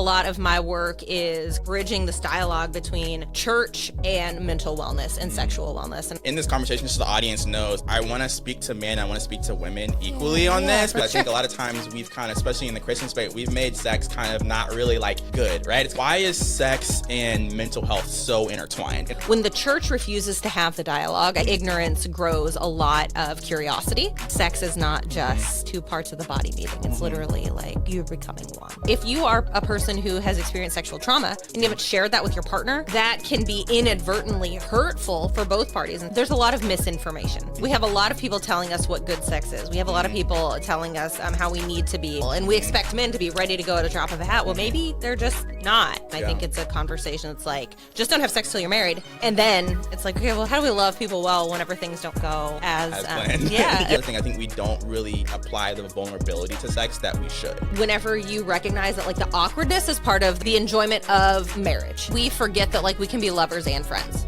a lot of my work is bridging this dialogue between church and mental wellness and sexual wellness. And in this conversation, just so the audience knows, I want to speak to men, I want to speak to women equally on this, but I think a lot of times we've kind of, especially in the Christian space, we've made sex kind of not really like good, right? Why is sex and mental health so intertwined? When the church refuses to have the dialogue, ignorance grows a lot of curiosity. Sex is not just two parts of the body meeting. It's literally like you're becoming one. If you are a person who has experienced sexual trauma and you haven't shared that with your partner, that can be inadvertently hurtful for both parties. And there's a lot of misinformation. We have a lot of people telling us what good sex is. We have a lot of people telling us how we need to be. And we expect men to be ready to go at a drop of a hat. Well, maybe they're just not. I think it's a conversation that's like, just don't have sex till you're married. And then it's like, okay, well, how do we love people well whenever things don't go as planned? Yeah. The other thing, I think we don't really apply the vulnerability to sex that we should. Whenever you recognize that like the awkwardness is part of the enjoyment of marriage, we forget that like we can be lovers and friends.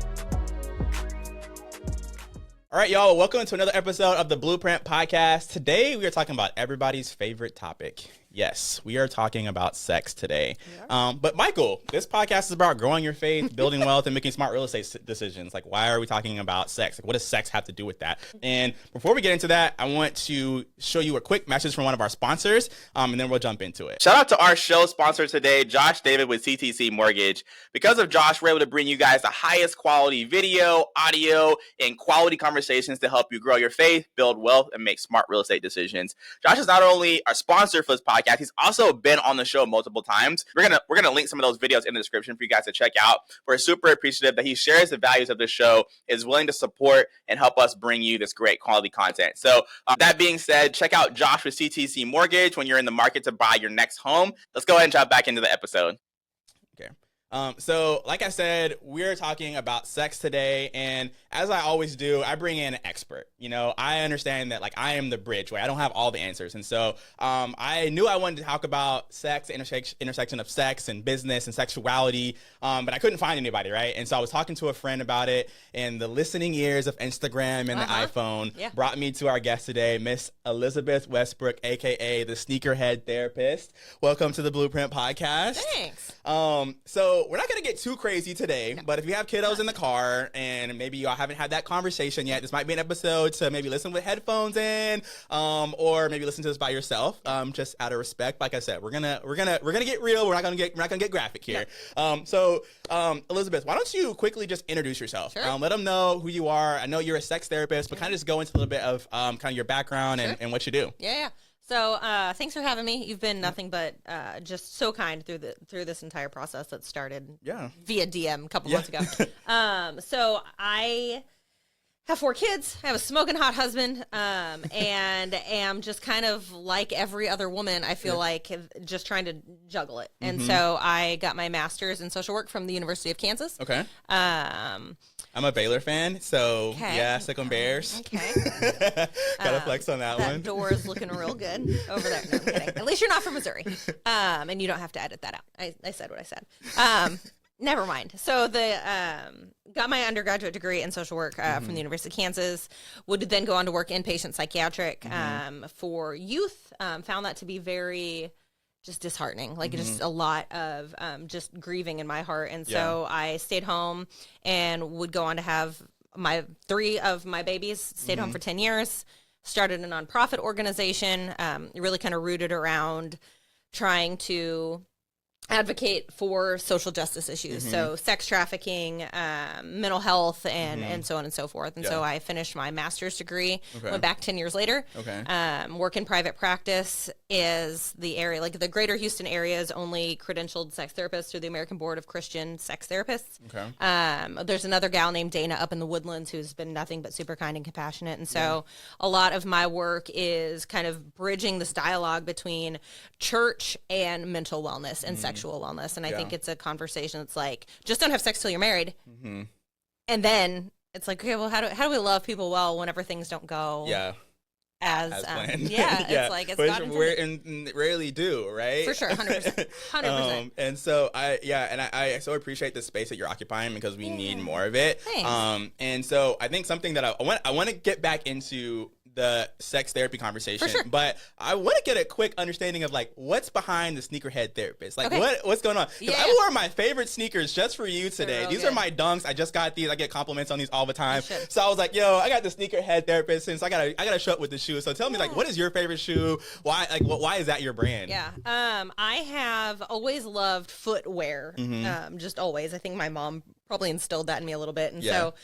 All right, y'all, welcome to another episode of the Blueprint Podcast. Today, we are talking about everybody's favorite topic. Yes, we are talking about sex today. But Michael, this podcast is about growing your faith, building wealth, and making smart real estate decisions. Like, why are we talking about sex? Like, what does sex have to do with that? And before we get into that, I want to show you a quick message from one of our sponsors, and then we'll jump into it. Shout out to our show sponsor today, Josh David with CTC Mortgage. Because of Josh, we're able to bring you guys the highest quality video, audio, and quality conversations to help you grow your faith, build wealth, and make smart real estate decisions. Josh is not only our sponsor for this podcast, he's also been on the show multiple times. We're gonna link some of those videos in the description for you guys to check out. We're super appreciative that he shares the values of the show, is willing to support and help us bring you this great quality content. So that being said, check out Josh with CTC Mortgage when you're in the market to buy your next home. Let's go ahead and jump back into the episode. Okay. So like I said, we're talking about sex today, and as I always do, I bring in an expert. You know, I understand that like I am the bridge, right? I don't have all the answers. And so I knew I wanted to talk about sex, intersection of sex and business and sexuality, but I couldn't find anybody, right? And so I was talking to a friend about it, and the listening ears of Instagram and the iPhone brought me to our guest today, Miss Elizabeth Westbrook, aka the Sneakerhead Therapist. Welcome to the Blueprint Podcast. Thanks. So we're not going to get too crazy today, but if you have kiddos in the car and maybe y'all haven't had that conversation yet, this might be an episode to maybe listen with headphones in, or maybe listen to this by yourself, just out of respect. Like I said, we're gonna get real. We're not gonna get graphic here. So Elizabeth, why don't you quickly just introduce yourself? Sure. Let them know who you are. I know you're a sex therapist, but kind of just go into a little bit of kind of your background and what you do. Yeah. So thanks for having me. You've been nothing but just so kind through this entire process that started via DM a couple months ago. So I have 4 kids. I have a smoking hot husband, and am just kind of like every other woman, I feel like, just trying to juggle it. And so I got my master's in social work from the University of Kansas. Okay. I'm a Baylor fan, so yeah, sick on Bears. Okay. Gotta flex on that one. That door is looking real good over there. No, I'm kidding. At least you're not from Missouri. And you don't have to edit that out. I said what I said. Never mind. So got my undergraduate degree in social work from the University of Kansas. Would then go on to work inpatient psychiatric for youth. Found that to be very just disheartening, like just a lot of just grieving in my heart. And so I stayed home and would go on to have 3 of my babies, stayed home for 10 years, started a nonprofit organization, really kind of rooted around trying to advocate for social justice issues. So sex trafficking, mental health, and so on and so forth. And so I finished my master's degree, went back 10 years later. Work in private practice is the area, like the greater Houston area is only credentialed sex therapists through the American Board of Christian Sex Therapists. There's another gal named Dana up in the Woodlands who's been nothing but super kind and compassionate. And so a lot of my work is kind of bridging this dialogue between church and mental wellness and sexual wellness. And I think it's a conversation that's like, just don't have sex till you're married. And then it's like, okay, well, how do we love people well whenever things don't go as planned? It's like, it's God intended. Rarely do, right? For sure, 100%. 100%. And so I so appreciate the space that you're occupying because we need more of it. Thanks. And so I think something that I want to get back into the sex therapy conversation, For sure. but I want to get a quick understanding of like what's behind the sneakerhead therapist. Like what's going on? Because I wore my favorite sneakers just for you today. These are my Dunks. I just got these. I get compliments on these all the time. So I was like, yo, I got the sneakerhead therapist, since I gotta show up with the shoes. So tell me, like, what is your favorite shoe? Why why is that your brand? Yeah. I have always loved footwear. Just always. I think my mom probably instilled that in me a little bit, and so.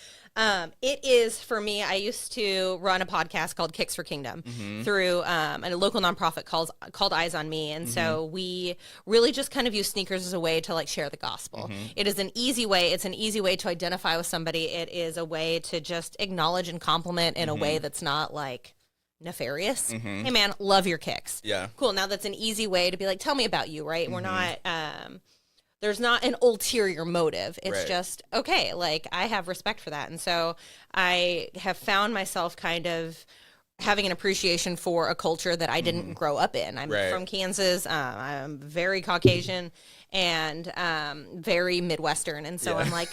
It is, for me, I used to run a podcast called Kicks for Kingdom through a local nonprofit called Eyes on Me. And so we really just kind of use sneakers as a way to like share the gospel. It is an easy way. It's an easy way to identify with somebody. It is a way to just acknowledge and compliment in a way that's not like nefarious. Hey man, love your kicks. Yeah. Cool. Now that's an easy way to be like, tell me about you, right? We're not, there's not an ulterior motive. It's just, okay, like I have respect for that. And so I have found myself kind of having an appreciation for a culture that I didn't grow up in. I'm from Kansas. I'm very Caucasian and very Midwestern. And so I'm like,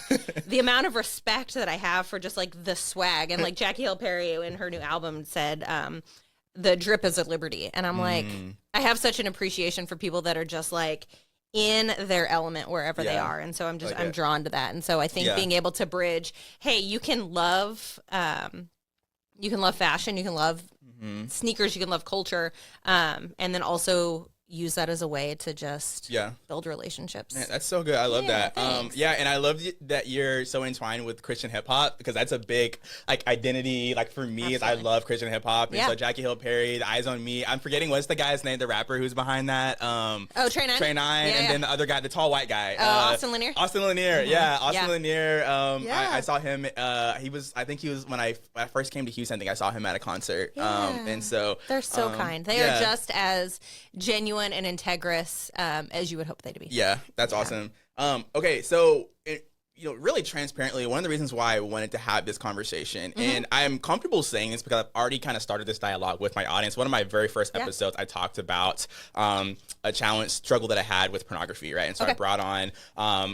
the amount of respect that I have for just like the swag. And like Jackie Hill Perry in her new album said, the drip is a liberty. And I'm like, I have such an appreciation for people that are just like, in their element wherever they are. And so I'm drawn to that. And so I think being able to bridge, hey, you can love fashion, you can love sneakers, you can love culture, and then also use that as a way to just build relationships. Man, that's so good. I love that. Thanks. And I love that you're so entwined with Christian hip hop, because that's a big like identity. Like for me, is I love Christian hip hop. And so Jackie Hill Perry, the Eyes on Me. I'm forgetting what's the guy's name, the rapper who's behind that. Trey Nine. And then the other guy, the tall white guy. Austin Lanier. Austin Lanier. Austin Lanier. I saw him. I think he was when I first came to Houston. I think I saw him at a concert. And so they're so kind. They are just as genuine and integrous as you would hope they to be. Yeah, that's awesome. Okay, so really transparently, one of the reasons why I wanted to have this conversation, and I'm comfortable saying this because I've already kind of started this dialogue with my audience. One of my very first episodes, I talked about a struggle that I had with pornography, right? And so I brought on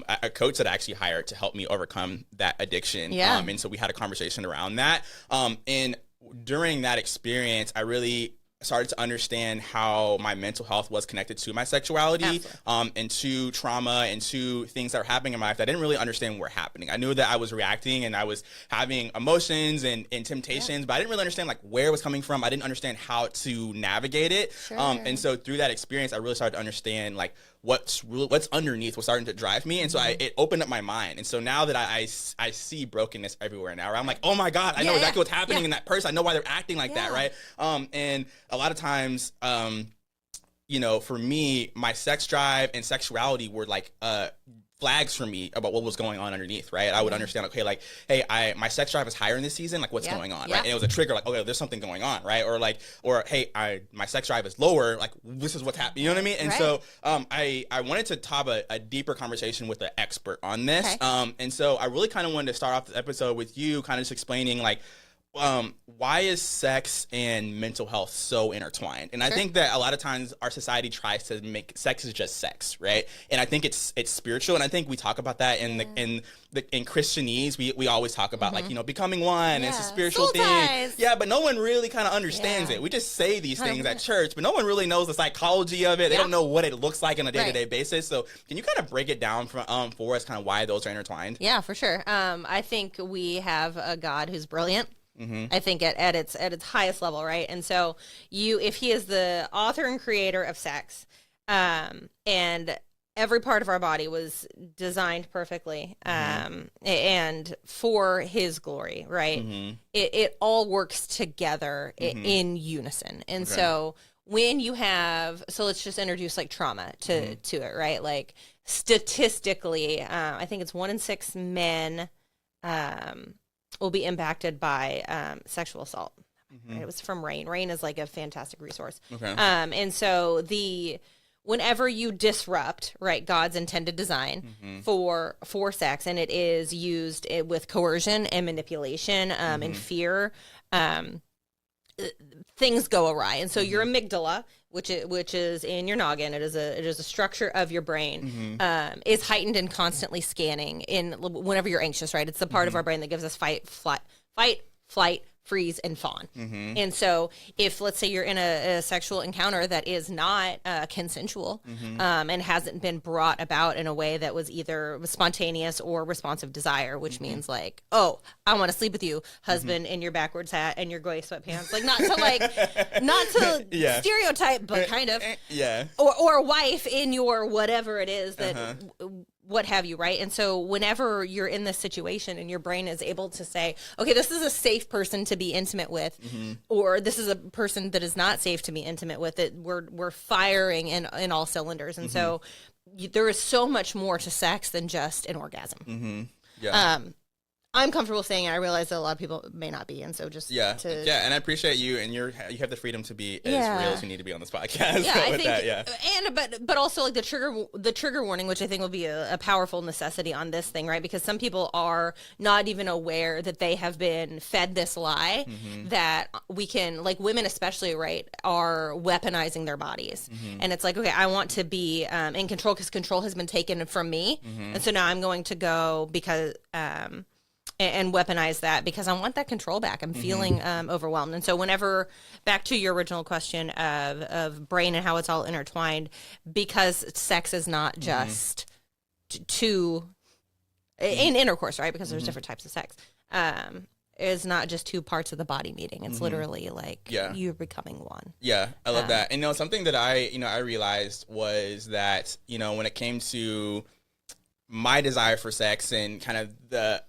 a coach that I actually hired to help me overcome that addiction. And so we had a conversation around that. And during that experience, I really started to understand how my mental health was connected to my sexuality, and to trauma and to things that were happening in my life that I didn't really understand were happening. I knew that I was reacting and I was having emotions and temptations, but I didn't really understand like where it was coming from. I didn't understand how to navigate it. And so through that experience, I really started to understand like what's underneath, what's starting to drive me. And so it opened up my mind. And so now that I see brokenness everywhere now, right? I'm like, oh my God, I know exactly what's happening in that person. I know why they're acting like that, right? And a lot of times, for me, my sex drive and sexuality were like flags for me about what was going on underneath, right? I would understand, okay, like, hey, my sex drive is higher in this season, like what's going on, right? And it was a trigger, like, okay, there's something going on, right? Or hey, my sex drive is lower, like this is what's happening, you know what I mean? And so I wanted to top a deeper conversation with an expert on this. And so I really kind of wanted to start off the episode with you kind of just explaining like, why is sex and mental health so intertwined? And I think that a lot of times our society tries to make sex is just sex, right? And I think it's spiritual, and I think we talk about that in Christianese. We always talk about like becoming one. And it's a spiritual soul thing, ties. but no one really kind of understands it. We just say these things at church, but no one really knows the psychology of it. They don't know what it looks like on a day-to-day basis. So can you kind of break it down for us, kind of why those are intertwined? Yeah, for sure. I think we have a God who's brilliant. I think at its highest level, right? And so if he is the author and creator of sex, and every part of our body was designed perfectly, and for his glory, right? It all works together in unison. And so when you have, so let's just introduce like trauma to it, right? Like statistically, I think it's 1 in 6 men, will be impacted by sexual assault. Right? It was from Rain. Rain is like a fantastic resource. And so whenever you disrupt, right, God's intended design for sex, and it is used with coercion and manipulation and fear, things go awry. And so your amygdala, which is in your noggin, it is a structure of your brain, is heightened and constantly scanning whenever you're anxious, right? It's the part of our brain that gives us fight, flight, freeze, and fawn. And so if, let's say, you're in a sexual encounter that is not consensual and hasn't been brought about in a way that was either spontaneous or responsive desire, which means like, oh, I want to sleep with you, husband, in your backwards hat and your gray sweatpants, like not to stereotype, but kind of, or wife in your whatever it is that. What have you, right? And so whenever you're in this situation and your brain is able to say, okay, this is a safe person to be intimate with, or this is a person that is not safe to be intimate with, it we're firing in all cylinders. And so there is so much more to sex than just an orgasm. I'm comfortable saying it. I realize that a lot of people may not be, and so just and I appreciate you, and you have the freedom to be as real as you need to be on this podcast. Yeah, I think, but also like the trigger warning, which I think will be a powerful necessity on this thing, right? Because some people are not even aware that they have been fed this lie that we can, like women especially, right, are weaponizing their bodies, and it's like, okay, I want to be in control because control has been taken from me, and so now I'm going to go because. And weaponize that because I want that control back. I'm feeling overwhelmed. And so whenever, back to your original question of brain and how it's all intertwined, because sex is not just two, in intercourse, right? Because there's different types of sex. Is not just two parts of the body meeting. It's literally like you're becoming one. Yeah, I love that. And something that I realized was that, when it came to my desire for sex and kind of the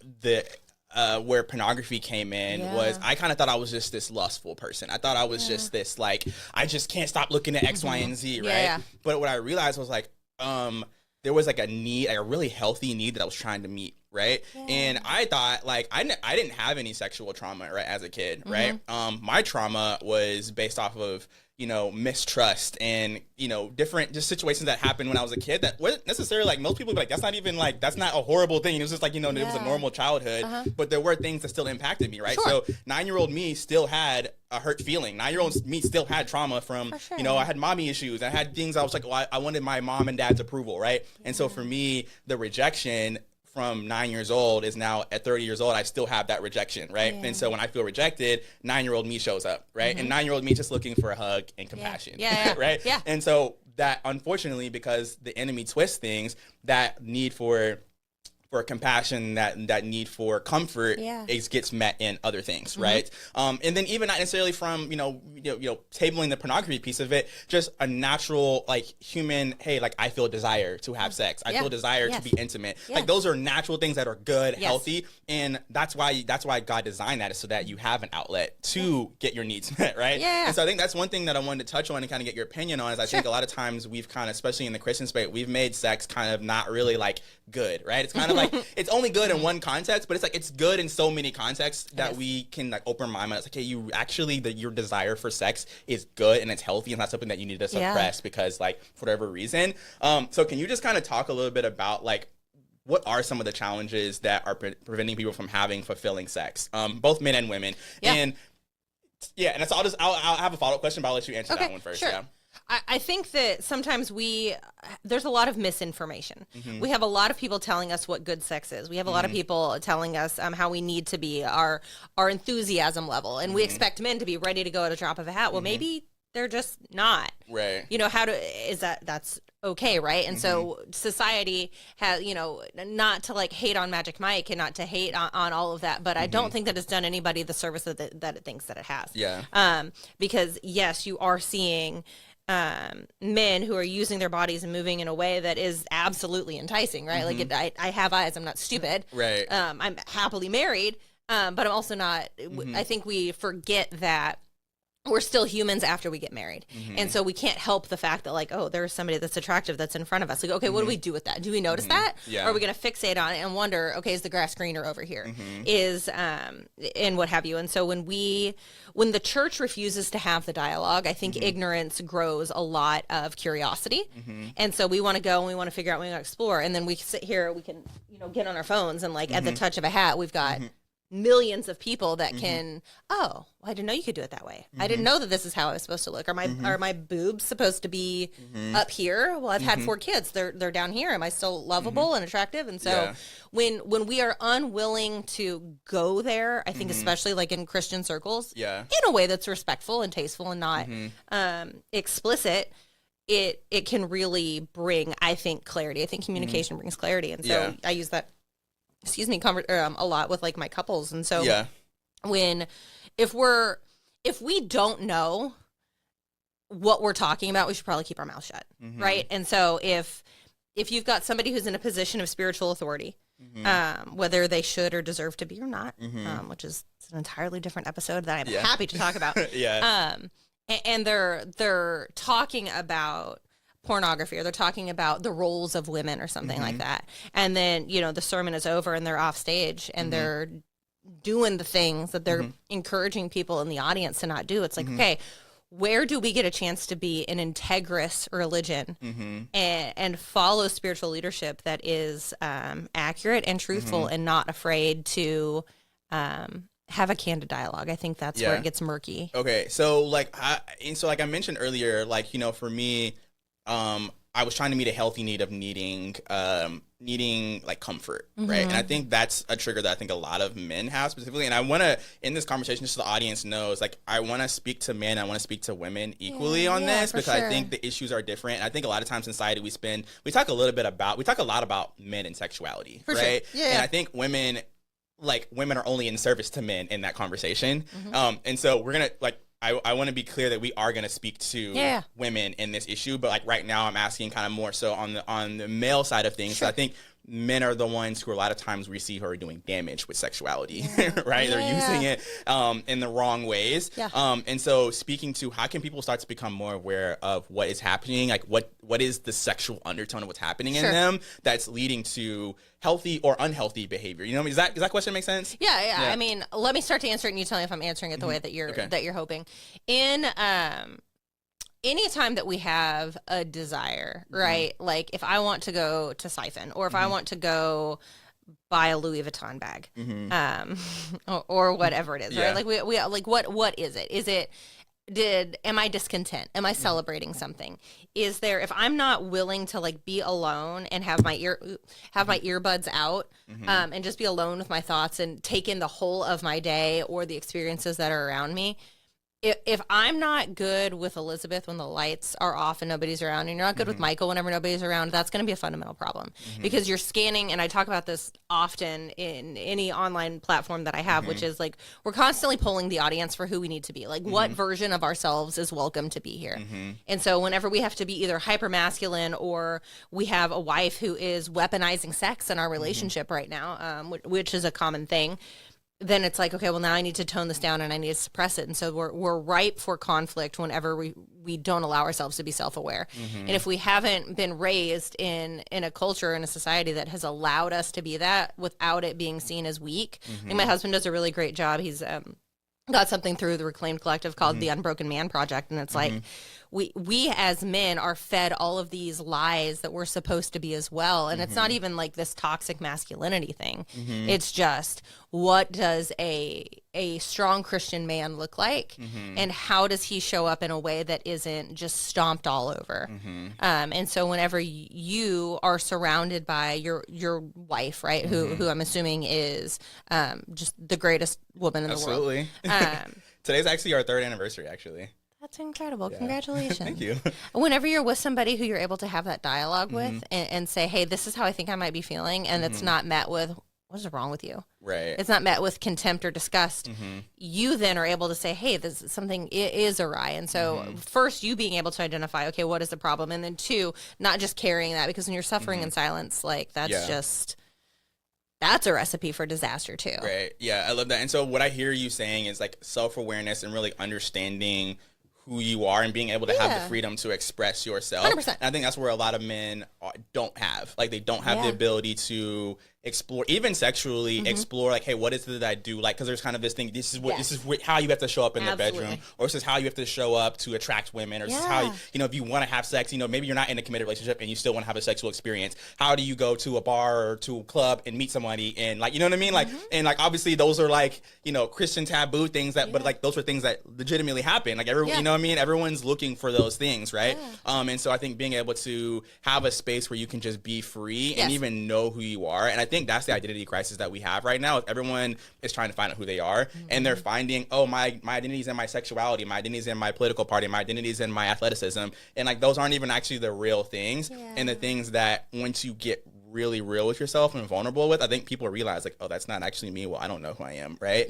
where pornography came in was I kind of thought I was just this lustful person. I thought I was just this, like, I just can't stop looking at X, Y, and Z, right? But what I realized was like, there was like a need, like a really healthy need that I was trying to meet, right? And I thought, like, I didn't have any sexual trauma, right, as a kid, right? My trauma was based off of, mistrust and, different just situations that happened when I was a kid that wasn't necessarily like most people be like, that's not even like, that's not a horrible thing. It was just like, it was a normal childhood, but there were things that still impacted me, right? So 9-year-old me still had a hurt feeling. 9-year-old me still had trauma from, I had mommy issues. I had things I was like, I wanted my mom and dad's approval, right? And so for me, the rejection from 9 years old is now at 30 years old, I still have that rejection, right? And so when I feel rejected, 9-year-old me shows up, right? And 9-year-old me just looking for a hug and compassion, right? And so that, unfortunately, because the enemy twists things, that need for compassion, that need for comfort, it gets met in other things, right? And then even not necessarily from tabling the pornography piece of it, just a natural, like, human, hey, like, I feel desire to have sex, I feel desire to be intimate, like those are natural things that are good, healthy, and that's why God designed that, is so that you have an outlet to get your needs met, right? And so I think that's one thing that I wanted to touch on and kind of get your opinion on, is I think a lot of times we've kind of, especially in the Christian space, we've made sex kind of not really like good, right? It's kind of like it's only good in one context, but it's like it's good in so many contexts that we can like open our mind. It's like, hey, you actually, your desire for sex is good and it's healthy and not something that you need to suppress because, like, for whatever reason. So can you just kind of talk a little bit about, like, what are some of the challenges that are preventing people from having fulfilling sex, both men and women? And and so I'll have a follow-up question, but I'll let you answer that one first. I think that sometimes there's a lot of misinformation. We have a lot of people telling us what good sex is. We have a lot of people telling us how we need to be, our enthusiasm level. And we expect men to be ready to go at a drop of a hat. Well, maybe they're just not. Right. That's okay, right? And so society has, not to like hate on Magic Mike and not to hate on all of that, but I don't think that it's done anybody the service that it thinks that it has. Because yes, you are seeing men who are using their bodies and moving in a way that is absolutely enticing, right? Like, I have eyes, I'm not stupid. Right. I'm happily married, but I'm also not, I think we forget that we're still humans after we get married. And so we can't help the fact that, like, oh, there's somebody that's attractive that's in front of us. Like, okay, what do we do with that? Do we notice that? Or are we going to fixate on it and wonder, okay, is the grass greener over here? And what have you. And so when the church refuses to have the dialogue, I think ignorance grows a lot of curiosity. And so we want to go and we want to figure out, we want to explore. And then we sit here, we can, get on our phones and, like, at the touch of a hat, we've got millions of people that can, oh, I didn't know you could do it that way. I didn't know that this is how I was supposed to look. Are my boobs supposed to be up here? Well, I've had 4 kids. They're down here. Am I still lovable and attractive? And so when we are unwilling to go there, I think especially like in Christian circles, in a way that's respectful and tasteful and not explicit, it can really bring, I think, clarity. I think communication brings clarity. And so I use that a lot with like my couples. And so if we don't know what we're talking about, we should probably keep our mouth shut. Right. And so if you've got somebody who's in a position of spiritual authority, whether they should or deserve to be or not, which is an entirely different episode that I'm happy to talk about. And they're talking about pornography, or they're talking about the roles of women or something like that. And then, the sermon is over and they're off stage and they're doing the things that they're encouraging people in the audience to not do. It's like, okay, where do we get a chance to be an integrous religion and follow spiritual leadership that is accurate and truthful and not afraid to have a candid dialogue? I think that's where it gets murky. Okay, so like I mentioned earlier, like, for me, I was trying to meet a healthy need of needing like comfort, right? And I think that's a trigger that I think a lot of men have specifically. And I want to, in this conversation, just so the audience knows, like, I want to speak to men, I want to speak to women equally on this, because I think the issues are different. And I think a lot of times in society we talk a lot about men and sexuality, right? Sure. And I think women are only in service to men in that conversation. And so we're going to, I want to be clear that we are going to speak to women in this issue, but like right now I'm asking kind of more so on the male side of things. So I think men are the ones who a lot of times we see who are doing damage with sexuality, right? They're using it in the wrong ways. And so speaking to how can people start to become more aware of what is happening, like what is the sexual undertone of what's happening in them that's leading to healthy or unhealthy behavior? Does that question make sense? Yeah. I mean, let me start to answer it and you tell me if I'm answering it the way that you're hoping. In anytime that we have a desire, right? Like if I want to go to Siphon, or if I want to go buy a Louis Vuitton bag, or whatever it is, right? Like we like what is it? Am I discontent? Am I celebrating something? Is there, if I'm not willing to like be alone and have my earbuds out, and just be alone with my thoughts and take in the whole of my day or the experiences that are around me, if I'm not good with Elizabeth when the lights are off and nobody's around, and you're not good with Michael whenever nobody's around, that's going to be a fundamental problem, because you're scanning, and I talk about this often in any online platform that I have, which is like, we're constantly polling the audience for who we need to be. Like what version of ourselves is welcome to be here. And so whenever we have to be either hyper masculine, or we have a wife who is weaponizing sex in our relationship right now, which is a common thing, then it's like, okay, well, now I need to tone this down and I need to suppress it. And so we're ripe for conflict whenever we don't allow ourselves to be self-aware. And if we haven't been raised in a culture, in a society that has allowed us to be that without it being seen as weak. I think my husband does a really great job. He's got something through the Reclaimed Collective called the Unbroken Man Project. And it's like, we as men are fed all of these lies that we're supposed to be as well. And it's not even like this toxic masculinity thing. It's just, what does a strong Christian man look like? And how does he show up in a way that isn't just stomped all over? And so whenever you are surrounded by your wife, right, who I'm assuming is just the greatest woman in the world. Today's actually our 3rd anniversary, actually. That's incredible. Congratulations. Thank you. Whenever you're with somebody who you're able to have that dialogue with and say, hey, this is how I think I might be feeling, and it's not met with, what is wrong with you? Right. It's not met with contempt or disgust. You then are able to say, hey, this is something is awry. And so first, you being able to identify, okay, what is the problem? And then 2, not just carrying that, because when you're suffering in silence, like that's just... that's a recipe for disaster too. Right. Yeah, I love that. And so what I hear you saying is like self-awareness and really understanding who you are and being able to have Yeah. the freedom to express yourself. 100%. And I think that's where a lot of men don't have. Like, they don't have the ability to explore, even sexually, explore, like, hey, what is it that I do? Like, because there's kind of this thing, this is how you have to show up in the bedroom, or this is how you have to show up to attract women, or this is how, you know, if you want to have sex, you know, maybe you're not in a committed relationship and you still want to have a sexual experience. How do you go to a bar or to a club and meet somebody and, like, you know what I mean? Like, and, like, obviously those are, like, you know, Christian taboo things that, but, like, those are things that legitimately happen. Like, everyone, you know what I mean? Everyone's looking for those things, right? And so I think being able to have a space where you can just be free and even know who you are. And I think that's the identity crisis that we have right now. Everyone is trying to find out who they are, and they're finding, oh, my identity is in my sexuality, my identity is in my political party, my identity is in my athleticism. And, like, those aren't even actually the real things. And the things that once you get really real with yourself and vulnerable with, I think people realize, like, oh, that's not actually me. Well, I don't know who I am, right?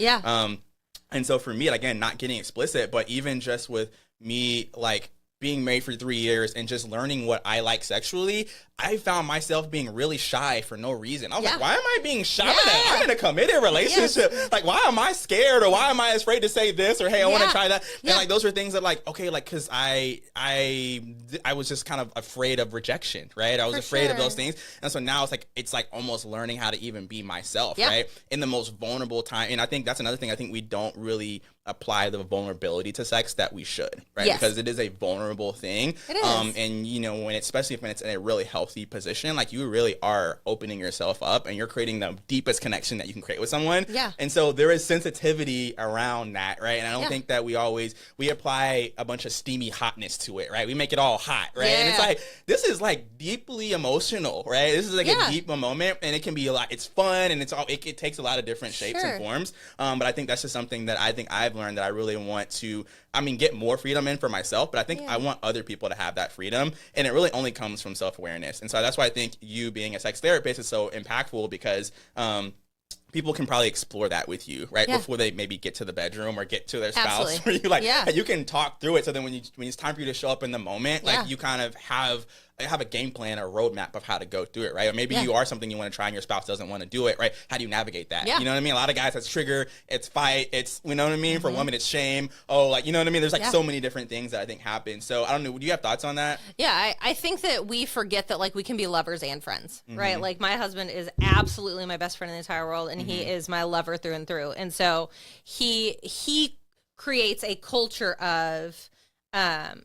And so for me, again, not getting explicit, but even just with me, like, being married for 3 years and just learning what I like sexually, I found myself being really shy for no reason. I was like, why am I being shy? I'm in a committed relationship. Like, why am I scared, or why am I afraid to say this, or hey, I want to try that? And, like, those are things that, like, okay, like, because I was just kind of afraid of rejection, right? I was afraid of those things. And so now it's like almost learning how to even be myself, right? In the most vulnerable time. And I think that's another thing. I think we don't really apply the vulnerability to sex that we should, right? Because it is a vulnerable thing. It is. And, you know, especially when it's in a really healthy position, like, you really are opening yourself up and you're creating the deepest connection that you can create with someone. And so there is sensitivity around that, right? And I don't think that we apply a bunch of steamy hotness to it, right? We make it all hot, right? And it's like, this is, like, deeply emotional, right? This is like a deep moment, and it can be a lot. It's fun, and it takes a lot of different shapes and forms. But I think that's just something that I think I've learned that I really want to, get more freedom in for myself, but I think I want other people to have that freedom, and it really only comes from self-awareness. And so that's why I think you being a sex therapist is so impactful, because people can probably explore that with you, right? Before they maybe get to the bedroom or get to their spouse, where you and you can talk through it. So then when it's time for you to show up in the moment, like, you kind of have a game plan or roadmap of how to go through it, right? Or maybe you are something you want to try and your spouse doesn't want to do it, right? How do you navigate that? You know what I mean? A lot of guys, it's trigger, it's fight, it's, you know what I mean? For women, it's shame. Oh, like, you know what I mean? There's, like, so many different things that I think happen. So I don't know. Do you have thoughts on that? Yeah, I think that we forget that, like, we can be lovers and friends, right? Like, my husband is absolutely my best friend in the entire world, and he is my lover through and through. And so he creates a culture of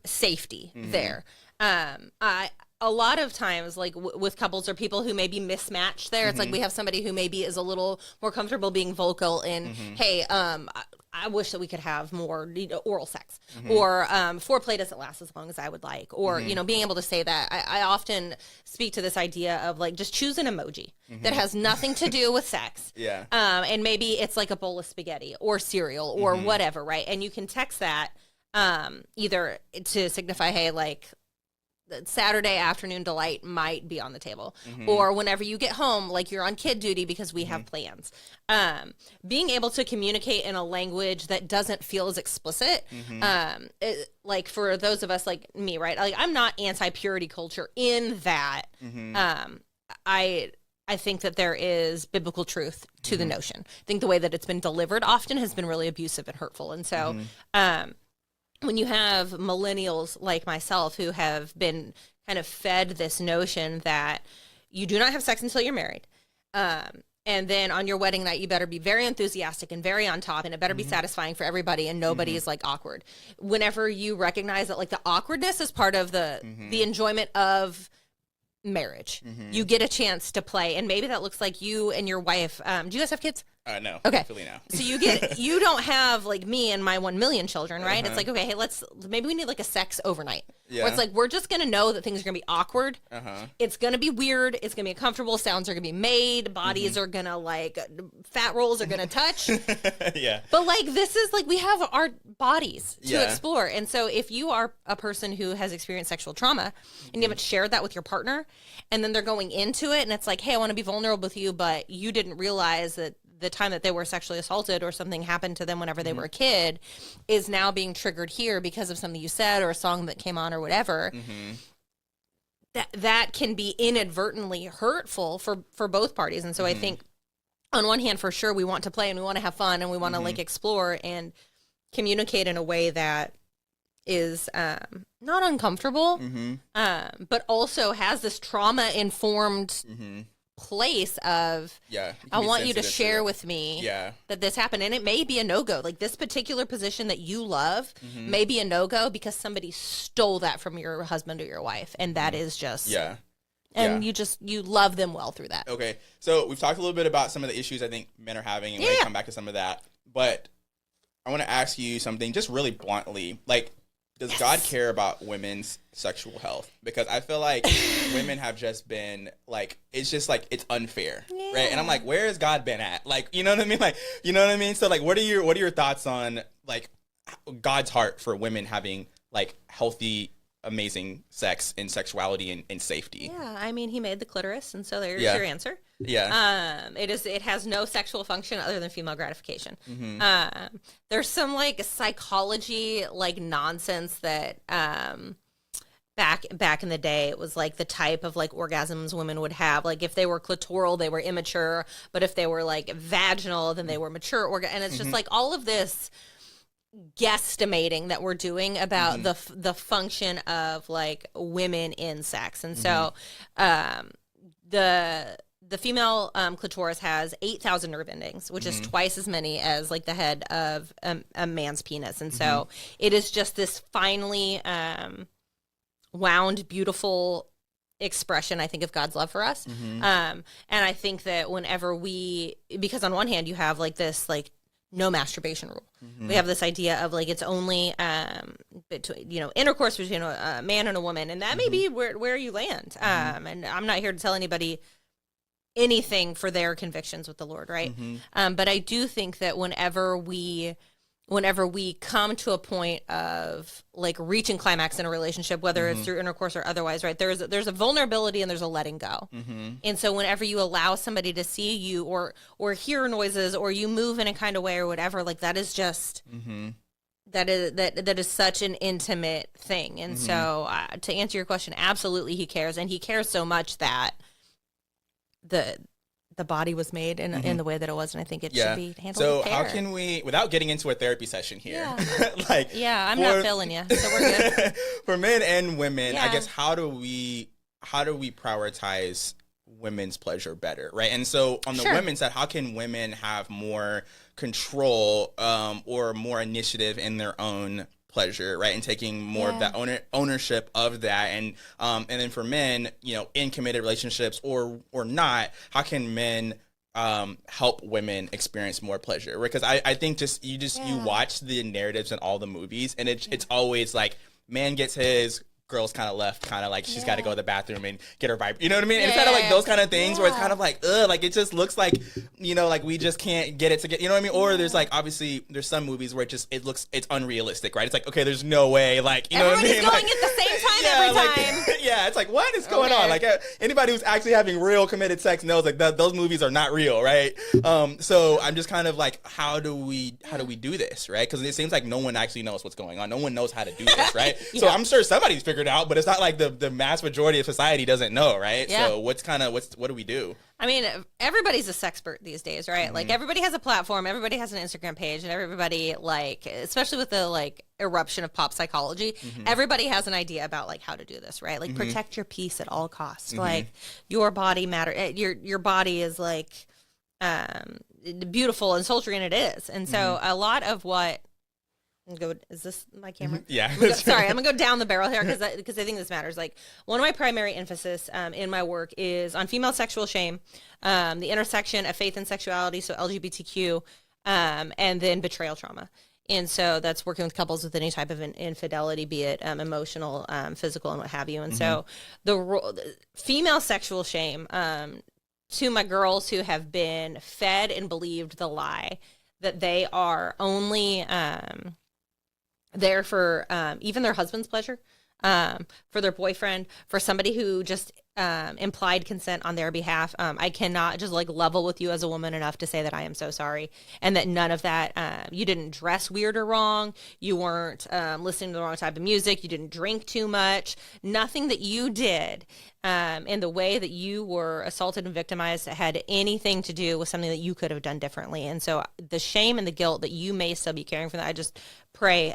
safety there. A lot of times, like, with couples or people who may be mismatched there, it's like we have somebody who maybe is a little more comfortable being vocal in, hey, I wish that we could have more, oral sex, or foreplay doesn't last as long as I would like, or, being able to say that. I often speak to this idea of, like, just choose an emoji that has nothing to do with sex. And maybe it's like a bowl of spaghetti or cereal or whatever, right? And you can text that either to signify, hey, like, Saturday afternoon delight might be on the table, or whenever you get home, like, you're on kid duty because we have plans. Being able to communicate in a language that doesn't feel as explicit, like, for those of us like me, right? Like, I'm not anti-purity culture in that. I think that there is biblical truth to the notion. I think the way that it's been delivered often has been really abusive and hurtful, and so. When you have millennials like myself who have been kind of fed this notion that you do not have sex until you're married, and then on your wedding night, you better be very enthusiastic and very on top, and it better be satisfying for everybody, and nobody is, like, awkward. Whenever you recognize that, like, the awkwardness is part of the enjoyment of marriage, you get a chance to play, and maybe that looks like you and your wife. Do you guys have kids? No. Okay. Hopefully now. So you don't have, like, me and my 1 million children, right? It's like, okay, hey, maybe we need, like, a sex overnight. Where it's like, we're just going to know that things are going to be awkward. It's going to be weird. It's going to be uncomfortable. Sounds are going to be made. Bodies are going to, like, fat rolls are going to touch. But, like, this is, like, we have our bodies to explore. And so if you are a person who has experienced sexual trauma and you haven't shared that with your partner, and then they're going into it and it's like, hey, I want to be vulnerable with you, but you didn't realize that the time that they were sexually assaulted or something happened to them whenever they were a kid is now being triggered here because of something you said or a song that came on or whatever. That can be inadvertently hurtful for both parties. And so I think on one hand, for sure, we want to play and we want to have fun and we want to, like, explore and communicate in a way that is not uncomfortable, but also has this trauma-informed place of, I want you to share with me that this happened. And it may be a no-go. Like, this particular position that you love may be a no-go because somebody stole that from your husband or your wife. And that is just... And you love them well through that. Okay. So we've talked a little bit about some of the issues I think men are having, and we're going to come back to some of that. But I want to ask you something just really bluntly. Like, does God care about women's sexual health? Because I feel like women have just been, like, it's just, like, it's unfair, right? And I'm like, where has God been at? Like, you know what I mean? Like, you know what I mean? So, like, what are your thoughts on, like, God's heart for women having, like, healthy, amazing sex and sexuality and safety? Yeah, I mean, he made the clitoris, and so there's your answer. It has no sexual function other than female gratification. There's some like psychology like nonsense that back in the day, it was like the type of like orgasms women would have. Like, if they were clitoral, they were immature, but if they were like vaginal, then they were mature. And it's just like all of this guesstimating that we're doing about the function of like women in sex. And so the female clitoris has 8,000 nerve endings, which is twice as many as like the head of a man's penis. And so it is just this finely wound, beautiful expression, I think, of God's love for us. And I think that whenever because on one hand you have like this like no masturbation rule. We have this idea of like it's only between, intercourse between a man and a woman, and that may be where you land. And I'm not here to tell anybody anything for their convictions with the Lord, right? But I do think that whenever we come to a point of like reaching climax in a relationship, whether it's through intercourse or otherwise, right, there's a vulnerability and there's a letting go. And so whenever you allow somebody to see you or hear noises or you move in a kind of way or whatever, like that is just that is such an intimate thing. And so to answer your question, absolutely he cares, and he cares so much that the body was made in the way that it was, and I think it should be handled with care. How can we, without getting into a therapy session here, I'm not feeling you, so we're good. For men and women, I guess how do we prioritize women's pleasure better, right? And so on the women's side, how can women have more control or more initiative in their own pleasure, right, and taking more of that ownership of that, and then for men, in committed relationships or not, how can men help women experience more pleasure? Because I think you watch the narratives in all the movies, and it's always like man gets his, girl's kind of left, kind of like she's got to go to the bathroom and get her vibe. You know what I mean? It's kind of like those kind of things where it's kind of like, like it just looks like, like we just can't get it to get, you know what I mean? Or there's like, obviously there's some movies where it's unrealistic, right? It's like, okay, there's no way, like, you know what I mean? Everybody's going at the same time every time. It's like, what is going on? Like anybody who's actually having real committed sex knows like those movies are not real, right? So I'm just kind of like, how do we do this, right? Because it seems like no one actually knows what's going on. No one knows how to do this, right? So I'm sure somebody's figured out, but it's not like the mass majority of society doesn't know, right? So what do we do? I mean, everybody's a sexpert these days, right? Like everybody has a platform, everybody has an Instagram page, and everybody, like, especially with the like eruption of pop psychology, everybody has an idea about like how to do this, right? Like protect your peace at all costs. Like your body matter, your body is like beautiful and sultry, and it is. And so a lot of what is this my camera? Yeah. Sorry, I'm gonna go down the barrel here because I think this matters. Like, one of my primary emphasis in my work is on female sexual shame, the intersection of faith and sexuality, so LGBTQ, and then betrayal trauma. And so that's working with couples with any type of infidelity, be it emotional, physical, and what have you. And so the female sexual shame, to my girls who have been fed and believed the lie that they are only there for even their husband's pleasure, for their boyfriend, for somebody who just implied consent on their behalf. I cannot just like level with you as a woman enough to say that I am so sorry, and that none of that, you didn't dress weird or wrong, you weren't listening to the wrong type of music, you didn't drink too much, nothing that you did in the way that you were assaulted and victimized had anything to do with something that you could have done differently. And so the shame and the guilt that you may still be carrying from that, I just pray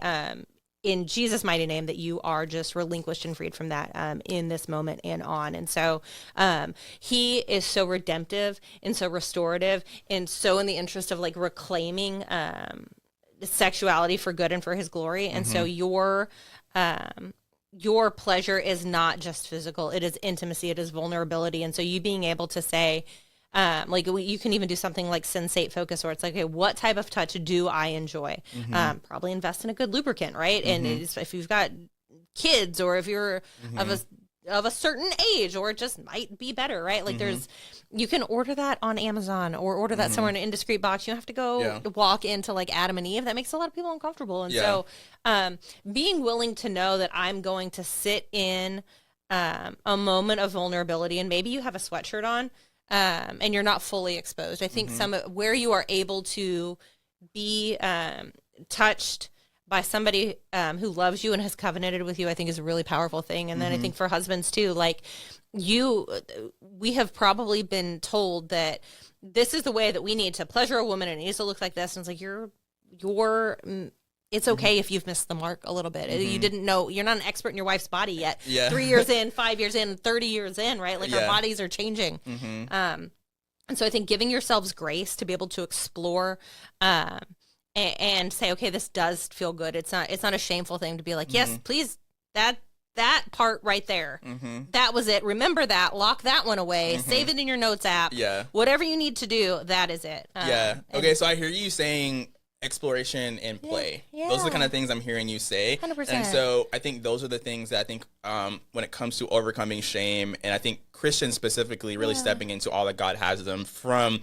in Jesus' mighty name that you are just relinquished and freed from that in this moment and on. And so he is so redemptive and so restorative and so in the interest of like reclaiming sexuality for good and for his glory. And so your pleasure is not just physical, it is intimacy, it is vulnerability. And so you being able to say, like you can even do something like sensate focus, where it's like, okay, what type of touch do I enjoy? Probably invest in a good lubricant, right? And if you've got kids, or if you're of a certain age, or it just might be better, right? Like you can order that on Amazon or order that somewhere in an indiscreet box. You don't have to go walk into like Adam and Eve. That makes a lot of people uncomfortable. And so being willing to know that I'm going to sit in a moment of vulnerability, and maybe you have a sweatshirt on, and you're not fully exposed. I think where you are able to be touched by somebody who loves you and has covenanted with you, I think is a really powerful thing. And then I think for husbands too, like we have probably been told that this is the way that we need to pleasure a woman, and it needs to look like this. And it's like, it's okay if you've missed the mark a little bit. You didn't know, you're not an expert in your wife's body yet. 3 years in, 5 years in, 30 years in, right? Like our bodies are changing. And so I think giving yourselves grace to be able to explore, and say, okay, this does feel good. It's not a shameful thing to be like, yes, please, that part right there, that was it. Remember that, lock that one away, save it in your notes app. Whatever you need to do, that is it. Okay, so I hear you saying exploration and play. Those are the kind of things I'm hearing you say. 100%. And so I think those are the things that I think when it comes to overcoming shame, and I think Christians specifically really stepping into all that God has them from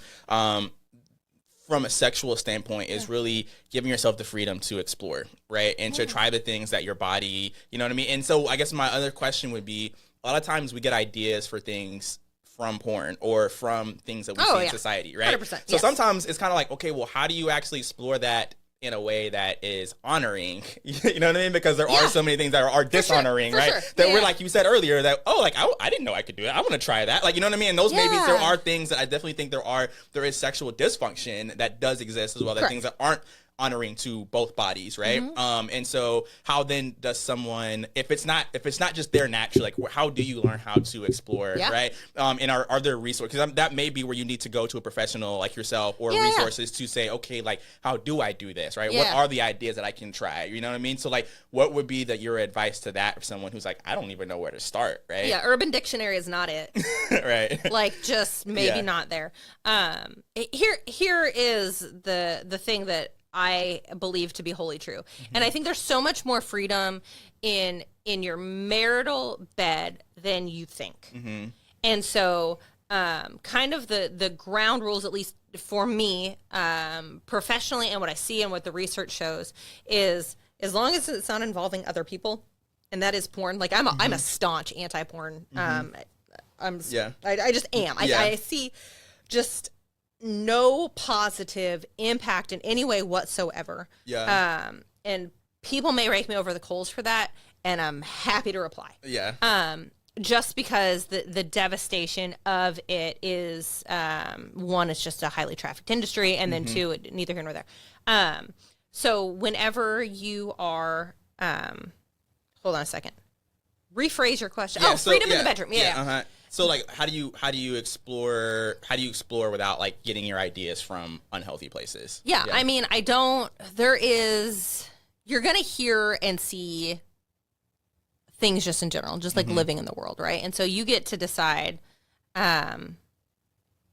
a sexual standpoint is really giving yourself the freedom to explore, right? And to try the things that your body, you know what I mean? And so I guess my other question would be, a lot of times we get ideas for things from porn or from things that we see in society, right? 100%, so sometimes it's kind of like, okay, well, how do you actually explore that in a way that is honoring? You know what I mean? Because there are so many things that are dishonoring, right? That we're like you said earlier, that I didn't know I could do it. I want to try that. Like, you know what I mean? And those maybe there are things that I definitely think there is sexual dysfunction that does exist as well. That things that aren't honoring to both bodies, right? And so how then does someone, if it's not just there naturally, like how do you learn how to explore, right? And are there resources? Because that may be where you need to go to a professional like yourself or resources to say, okay, like how do I do this, right? What are the ideas that I can try? You know what I mean? So like, what would be your advice to that for someone who's like, I don't even know where to start, right? Yeah, Urban Dictionary is not it. Right. Like just maybe not there. Here is the thing that I believe to be wholly true. And I think there's so much more freedom in your marital bed than you think. And so kind of the ground rules, at least for me, professionally, and what I see and what the research shows is, as long as it's not involving other people, and that is porn. Like I'm a staunch anti-porn. I just am. I see just no positive impact in any way whatsoever. And people may rake me over the coals for that, and I'm happy to reply. Just because the devastation of it is, one, it's just a highly trafficked industry, and then two, neither here nor there. So whenever you are, hold on a second, rephrase your question. Freedom in the bedroom. So like, how do you explore without like getting your ideas from unhealthy places? I mean, you're going to hear and see things just in general, just like living in the world, right? And so you get to decide, I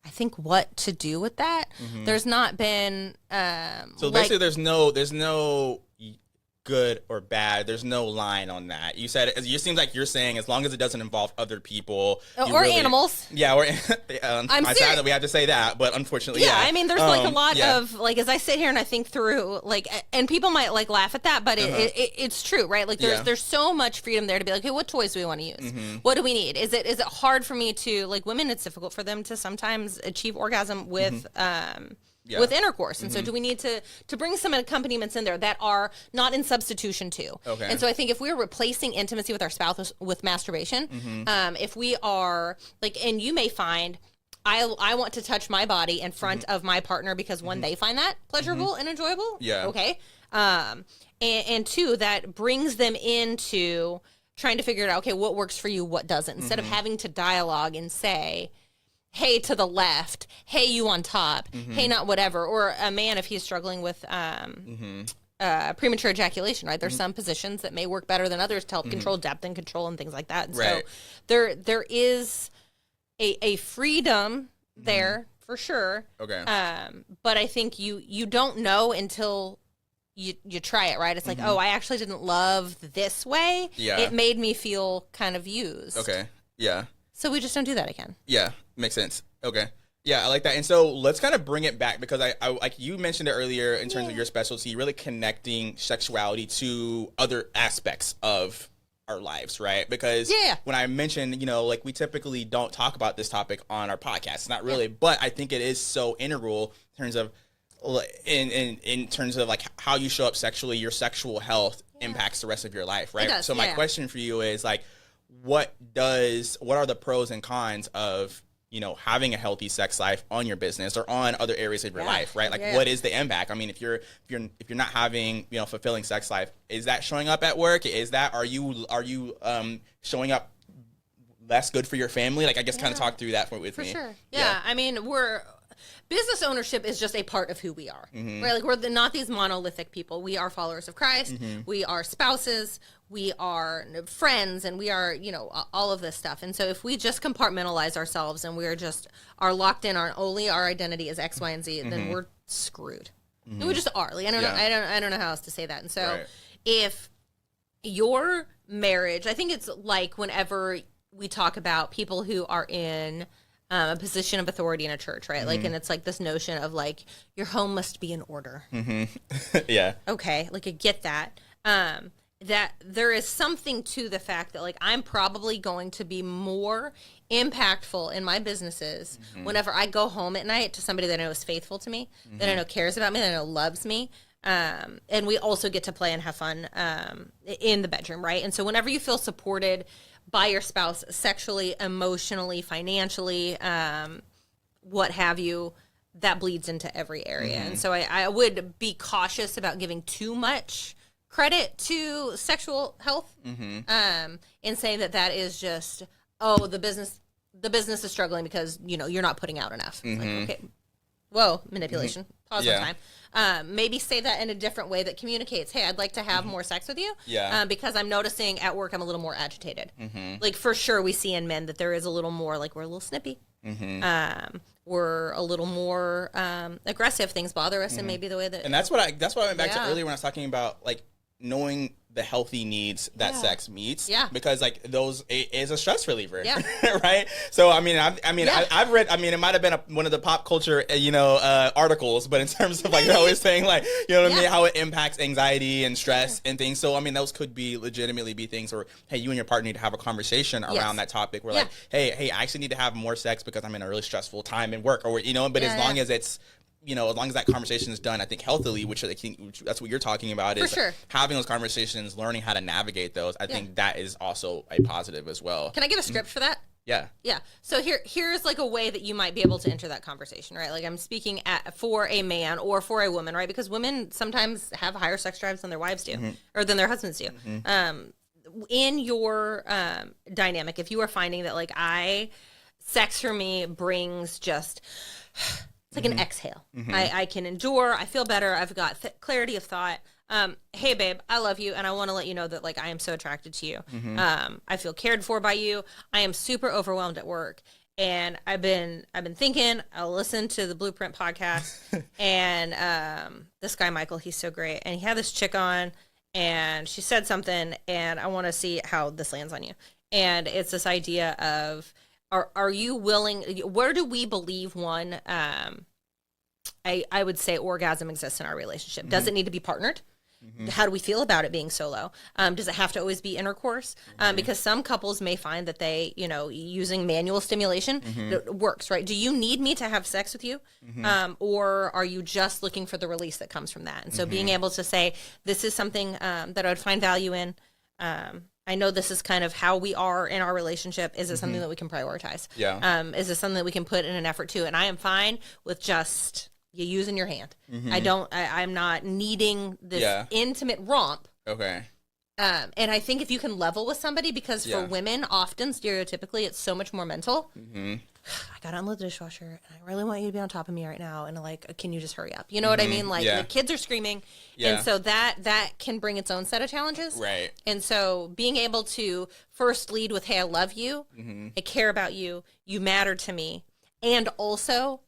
think, what to do with that. There's not been, so basically there's no good or bad. There's no line on that. You said it seems like you're saying as long as it doesn't involve other people or animals. I'm sad that we have to say that, but unfortunately, I mean, there's like a lot of like, as I sit here and I think through like, and people might like laugh at that, but it's true, right? Like there's so much freedom there to be like, okay, what toys do we want to use? What do we need? Is it hard for me to, like, women, it's difficult for them to sometimes achieve orgasm with with intercourse. And so do we need to bring some accompaniments in there that are not in substitution to? And so I think if we're replacing intimacy with our spouse with masturbation, if we are like, and you may find, I want to touch my body in front of my partner because one, they find that pleasurable and enjoyable. Okay. And two, that brings them into trying to figure it out, okay, what works for you, what doesn't, instead of having to dialogue and say, hey, to the left, hey, you on top, hey, not whatever. Or a man, if he's struggling with premature ejaculation, right? There's some positions that may work better than others to help control depth and control and things like that. And so there is a freedom there for sure. Okay. But I think you don't know until you try it, right? It's like, oh, I actually didn't love this way. Yeah. It made me feel kind of used. Okay. Yeah. So we just don't do that again. Yeah. Makes sense. Okay. Yeah, I like that. And so let's kind of bring it back because I like you mentioned it earlier in terms of your specialty, really connecting sexuality to other aspects of our lives, right? Because when I mentioned, like we typically don't talk about this topic on our podcast. It's not really, but I think it is so integral in terms of in terms of like how you show up sexually, your sexual health impacts the rest of your life, right? Does, so my question for you is like, what are the pros and cons of having a healthy sex life on your business or on other areas of your life, right? Like, what is the impact? I mean, if you're not having fulfilling sex life, is that showing up at work? Are you showing up less good for your family? Like, I guess kind of talk through that with me. For sure. Yeah. I mean, business ownership is just a part of who we are, right? Like, we're not these monolithic people. We are followers of Christ. We are spouses. We are friends, and we are, all of this stuff. And so if we just compartmentalize ourselves and are locked in on only our identity is X, Y, and Z, then we're screwed. And we just are. Like, I don't know how else to say that. And so if your marriage, I think it's like whenever we talk about people who are in a position of authority in a church, right? Like, and it's like this notion of like, your home must be in order. Yeah. Okay. Like, I get that. That there is something to the fact that like, I'm probably going to be more impactful in my businesses whenever I go home at night to somebody that I know is faithful to me, that I know cares about me, that I know loves me. And we also get to play and have fun in the bedroom, right? And so whenever you feel supported by your spouse sexually, emotionally, financially, what have you, that bleeds into every area. And so I would be cautious about giving too much credit to sexual health and saying that is just, the business is struggling because, you're not putting out enough. Like, okay, whoa, manipulation. Pause one time. Maybe say that in a different way that communicates, hey, I'd like to have more sex with you because I'm noticing at work I'm a little more agitated. Like, for sure we see in men that there is a little more, like, we're a little snippy. We're a little more aggressive. Things bother us and maybe the way that... And that's what I went back to earlier when I was talking about, like, knowing the healthy needs that sex meets, because like those is a stress reliever, right? So I mean, I've read. I mean, it might have been one of the pop culture, articles, but in terms of like always saying like, what I mean, how it impacts anxiety and stress and things. So I mean, those could be legitimately be things where, hey, you and your partner need to have a conversation around that topic. Where like, hey, I actually need to have more sex because I'm in a really stressful time in work, or but as long as it's as long as that conversation is done, I think healthily, which that's what you're talking about, is having those conversations, learning how to navigate those. I think that is also a positive as well. Can I give a script for that? Yeah. So here's like a way that you might be able to enter that conversation, right? Like, I'm speaking for a man or for a woman, right? Because women sometimes have higher sex drives than their wives do, or than their husbands do. In your dynamic, if you are finding that like sex for me brings just... It's like an exhale. I can endure. I feel better. I've got clarity of thought. Hey, babe, I love you, and I want to let you know that like I am so attracted to you. I feel cared for by you. I am super overwhelmed at work, and I've been thinking. I'll listen to the Blueprint podcast, and this guy Michael, he's so great, and he had this chick on, and she said something, and I want to see how this lands on you. And it's this idea of, Are you willing? Where do we believe one? I would say orgasm exists in our relationship. Does it need to be partnered? How do we feel about it being solo? Does it have to always be intercourse? Because some couples may find that they, using manual stimulation works, right? Do you need me to have sex with you? Or are you just looking for the release that comes from that? And so being able to say, this is something that I would find value in. I know this is kind of how we are in our relationship. Is it something that we can prioritize? Yeah. Is it something that we can put in an effort to? And I am fine with just, you using your hand. I'm not needing this intimate romp. Okay. And I think if you can level with somebody, because for women, often stereotypically, it's so much more mental. I got to unload the dishwasher, and I really want you to be on top of me right now. And like, can you just hurry up? You know what I mean? Like the kids are screaming, and so that can bring its own set of challenges. Right. And so being able to first lead with, "Hey, I love you. I care about you. You matter to me." And also,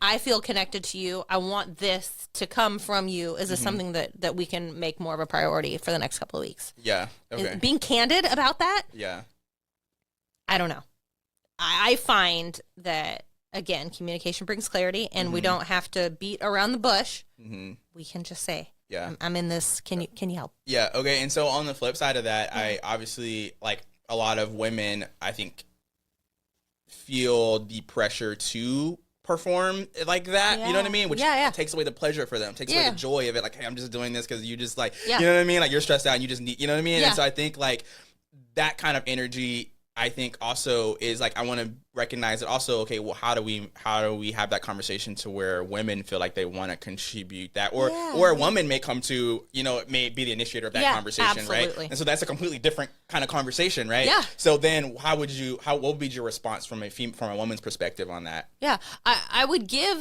I feel connected to you. I want this to come from you. Is this something that we can make more of a priority for the next couple of weeks? Yeah. Okay. Being candid about that? Yeah. I don't know. I find that, again, communication brings clarity, and we don't have to beat around the bush. We can just say, I'm in this. Can you help? Yeah. Okay. And so on the flip side of that, I obviously, like a lot of women, I think, feel the pressure to perform like that, you know what I mean? Which takes away the pleasure for them, takes away the joy of it. Like, hey, I'm just doing this because you just like, you know what I mean? Like, you're stressed out and you just need, you know what I mean? And so I think like that kind of energy, I think also is like, I want to recognize it also, okay, well, how do we have that conversation to where women feel like they want to contribute that, or a woman may come to, you know, it may be the initiator of that conversation, right? And so that's a completely different kind of conversation, right? Yeah. So then what would be your response from a woman's perspective on that? Yeah. I would give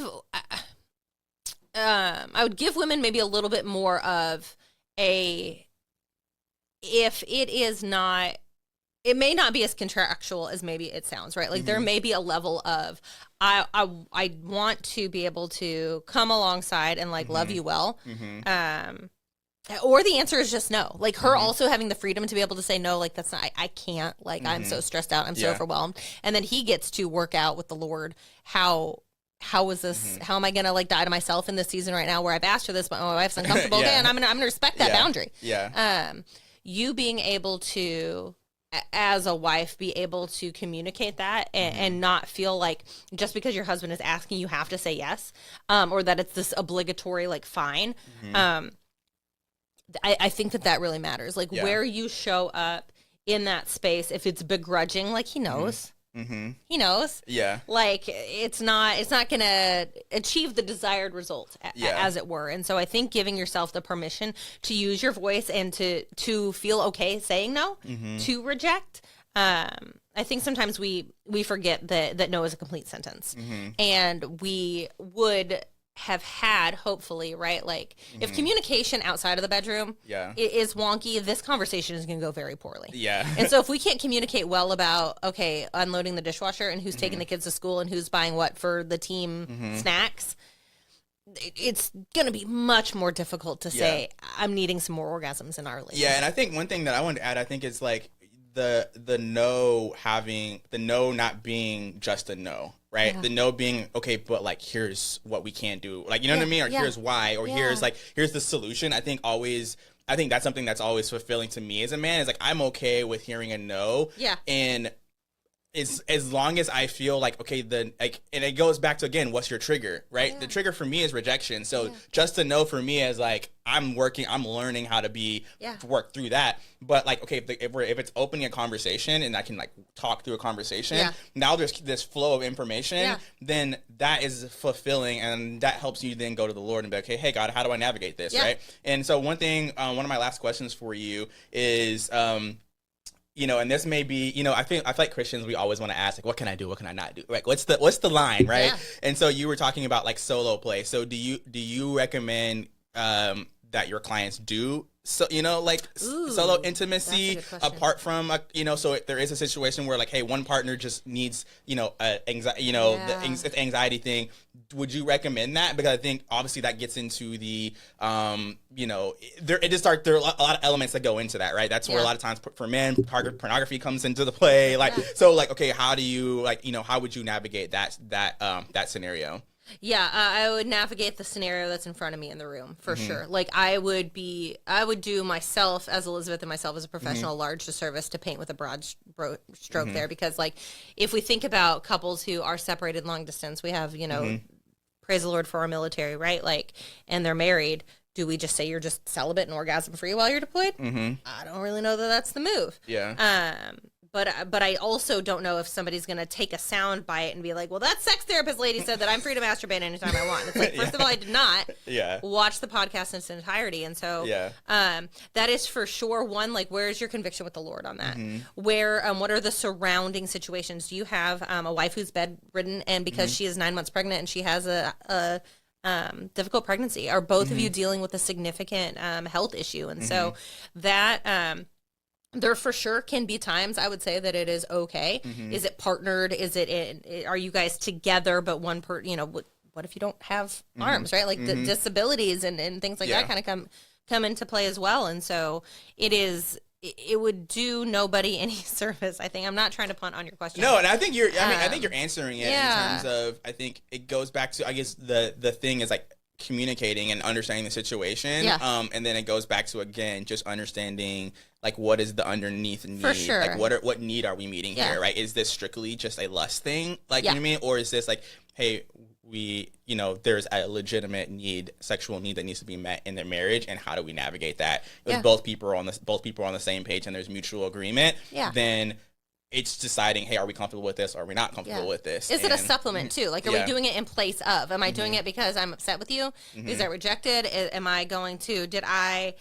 women maybe a little bit more of if it is not, it may not be as contractual as maybe it sounds, right? Like there may be a level of, I want to be able to come alongside and like love you well. Or the answer is just no. Like her also having the freedom to be able to say no, like that's not, I can't, like I'm so stressed out, I'm so overwhelmed. And then he gets to work out with the Lord how is this, how am I going to like die to myself in this season right now where I've asked for this, but my wife's uncomfortable. Okay, and I'm going to respect that boundary. You being able to, as a wife, be able to communicate that and not feel like just because your husband is asking, you have to say yes, or that it's this obligatory, like, fine. I think that really matters. Like where you show up in that space, if it's begrudging, like he knows. He knows. Yeah. Like it's not going to achieve the desired result, as it were. And so I think giving yourself the permission to use your voice and to feel okay saying no, to reject. I think sometimes we forget that no is a complete sentence, and we would have had, hopefully, right? Like if communication outside of the bedroom is wonky, this conversation is going to go very poorly. Yeah. And so if we can't communicate well about, okay, unloading the dishwasher and who's taking the kids to school and who's buying what for the team snacks, it's going to be much more difficult to say, I'm needing some more orgasms in our relationship. Yeah. And I think one thing that I wanted to add, I think is like the no not being just a no. Right. Yeah. The no being, okay, but like, here's what we can't do. Like, you know what I mean? Or here's why, or here's the solution. I think that's something that's always fulfilling to me as a man, is like, I'm okay with hearing a no. Yeah. And it's as long as I feel like, okay, and it goes back to, again, what's your trigger, right? Yeah. The trigger for me is rejection. So just a no for me is like, I'm learning how to work through that. But like, okay, if it's opening a conversation and I can like talk through a conversation, now there's this flow of information, then that is fulfilling, and that helps you then go to the Lord and be like, hey God, how do I navigate this, right? And so one thing, one of my last questions for you is, you know, and this may be, you know, I feel like Christians, we always want to ask, like, what can I do? What can I not do? Like, what's the line, right? Yeah. And so you were talking about like solo play. So do you recommend that your clients do, so, you know, like solo intimacy apart from, you know, so there is a situation where like, hey, one partner just needs, you know, anxiety, you know, the anxiety thing. Would you recommend that? Because I think obviously that gets into the, you know, there are a lot of elements that go into that, right? That's where a lot of times for men, pornography comes into the play. Like, so like, okay, how do you, like, you know, how would you navigate that scenario? Yeah, I would navigate the scenario that's in front of me in the room, for sure. Like, I would do myself as Elizabeth and myself as a professional large disservice to paint with a broad stroke there, because, like, if we think about couples who are separated long distance, we have, you know, praise the Lord for our military, right? Like, and they're married. Do we just say you're just celibate and orgasm free while you're deployed? I don't really know that that's the move. Yeah. but I also don't know if somebody's going to take a sound bite and be like, well, that sex therapist lady said that I'm free to masturbate anytime I want. It's like, first of all, I did not watch the podcast in its entirety. And so that is for sure one, like, where's your conviction with the Lord on that? Where, what are the surrounding situations? Do you have a wife who's bedridden and because she is 9 months pregnant and she has a difficult pregnancy? Are both of you dealing with a significant health issue? And so that there for sure can be times I would say that it is okay. Is it partnered? Is it are you guys together? But one what if you don't have arms, right? Like the disabilities and things like that kind of come into play as well. And so it would do nobody any service. I think I'm not trying to punt on your question. No, and I think I think you're answering it in terms of, I think it goes back to, I guess the thing is like communicating and understanding the situation. And then it goes back to, again, just understanding like what is the underneath need. For sure. Like what need are we meeting here, right? Is this strictly just a lust thing? Like, you know what I mean? Or is this like, hey, there's a legitimate need, sexual need that needs to be met in their marriage, and how do we navigate that? If both people are on the same page and there's mutual agreement, then it's deciding, hey, are we comfortable with this or are we not comfortable with this? Is it a supplement too? Like, are we doing it in place of? Am I doing it because I'm upset with you? Is I rejected? Am I going to, did I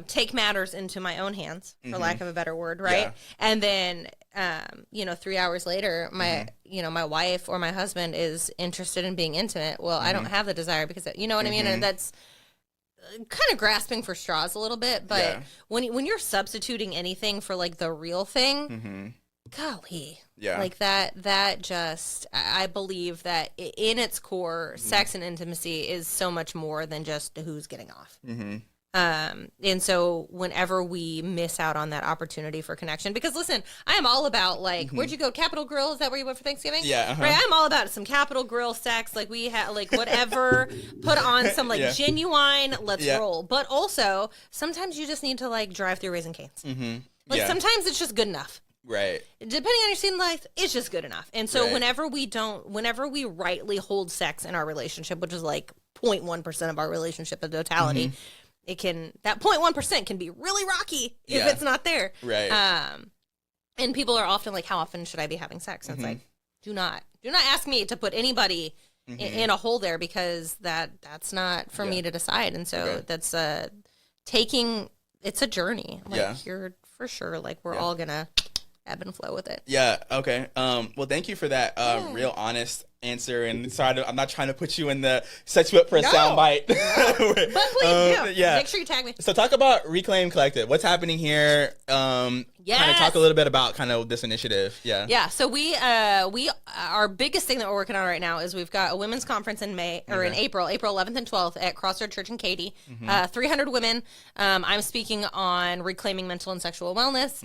take matters into my own hands, for lack of a better word, right? And then, 3 hours later, my wife or my husband is interested in being intimate. Well, I don't have the desire because, you know what I mean? And that's kind of grasping for straws a little bit. But when you're substituting anything for like the real thing, golly. Like that just, I believe that in its core, sex and intimacy is so much more than just who's getting off. And so whenever we miss out on that opportunity for connection, because listen, I am all about like, where'd you go? Capitol Grill? Is that where you went for Thanksgiving? Right. I'm all about some Capitol Grill sex. Like we had like whatever, put on some like genuine, let's roll. But also sometimes you just need to like drive through Raising Cane's. Like sometimes it's just good enough. Right. Depending on your scene life, it's just good enough. And so whenever we rightly hold sex in our relationship, which is like 0.1% of our relationship in totality, that 0.1% can be really rocky if it's not there. Right. And people are often like, how often should I be having sex? And it's like, do not ask me to put anybody in a hole there, because that's not for me to decide. And so that's it's a journey. Like you're for sure, like we're all gonna ebb and flow with it. Yeah. Okay. Well, thank you for that real honest answer. And sorry, I'm not trying to put you in the set you up for a soundbite. No. But please, make sure you tag me. So talk about Reclaim Collective. What's happening here? Kind of talk a little bit about kind of this initiative. Yeah. So we our biggest thing that we're working on right now is we've got a women's conference in April 11th and 12th at Crossroad Church in Katy. 300 women. I'm speaking on reclaiming mental and sexual wellness.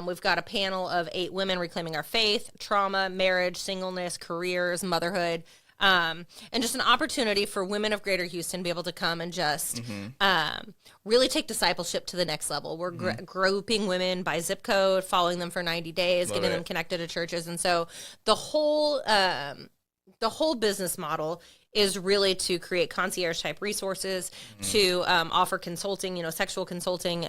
We've got a panel of 8 women reclaiming our faith, trauma, marriage, singleness, careers, motherhood. And just an opportunity for women of Greater Houston to be able to come and just really take discipleship to the next level. We're grouping women by zip code, following them for 90 days, getting them connected to churches. And so the whole business model is really to create concierge type resources, to offer consulting, sexual consulting,